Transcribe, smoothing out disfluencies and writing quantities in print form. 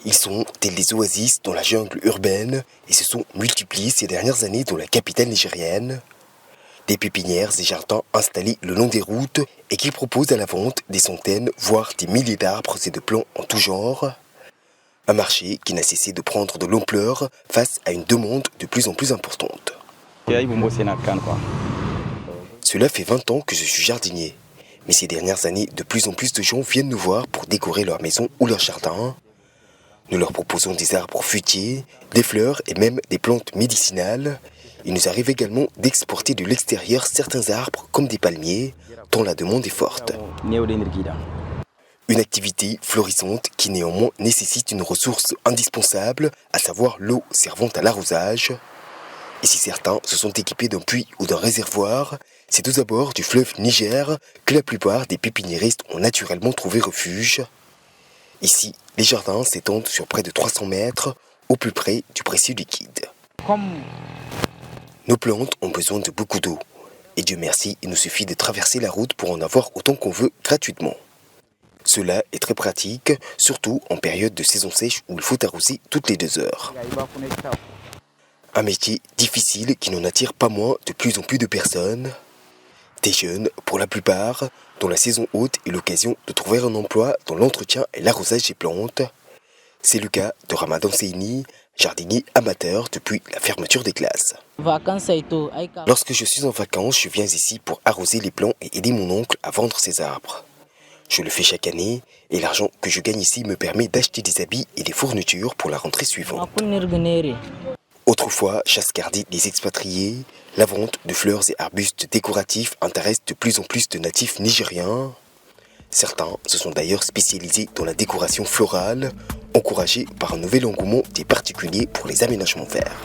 Ils sont tels des oasis dans la jungle urbaine et se sont multipliés ces dernières années dans la capitale nigérienne. Des pépinières et jardins installés le long des routes et qui proposent à la vente des centaines, voire des milliers d'arbres et de plants en tout genre. Un marché qui n'a cessé de prendre de l'ampleur face à une demande de plus en plus importante. Cela fait 20 ans que je suis jardinier. Mais ces dernières années, de plus en plus de gens viennent nous voir pour décorer leur maison ou leur jardin. Nous leur proposons des arbres fruitiers, des fleurs et même des plantes médicinales. Il nous arrive également d'exporter de l'extérieur certains arbres comme des palmiers, dont la demande est forte. Une activité florissante qui néanmoins nécessite une ressource indispensable, à savoir l'eau servant à l'arrosage. Et si certains se sont équipés d'un puits ou d'un réservoir, c'est aux abords du fleuve Niger que la plupart des pépiniéristes ont naturellement trouvé refuge. Ici, les jardins s'étendent sur près de 300 mètres, au plus près du précieux liquide. Nos plantes ont besoin de beaucoup d'eau. Et Dieu merci, il nous suffit de traverser la route pour en avoir autant qu'on veut gratuitement. Cela est très pratique, surtout en période de saison sèche où il faut arroser toutes les 2 heures. Un métier difficile qui n'en attire pas moins de plus en plus de personnes. Des jeunes, pour la plupart, dont la saison haute est l'occasion de trouver un emploi dans l'entretien et l'arrosage des plantes. C'est le cas de Ramadan Seini, jardinier amateur depuis la fermeture des classes. Lorsque je suis en vacances, je viens ici pour arroser les plants et aider mon oncle à vendre ses arbres. Je le fais chaque année et l'argent que je gagne ici me permet d'acheter des habits et des fournitures pour la rentrée suivante. Autrefois, chasse gardée des expatriés, la vente de fleurs et arbustes décoratifs intéresse de plus en plus de natifs nigériens. Certains se sont d'ailleurs spécialisés dans la décoration florale, encouragés par un nouvel engouement des particuliers pour les aménagements verts.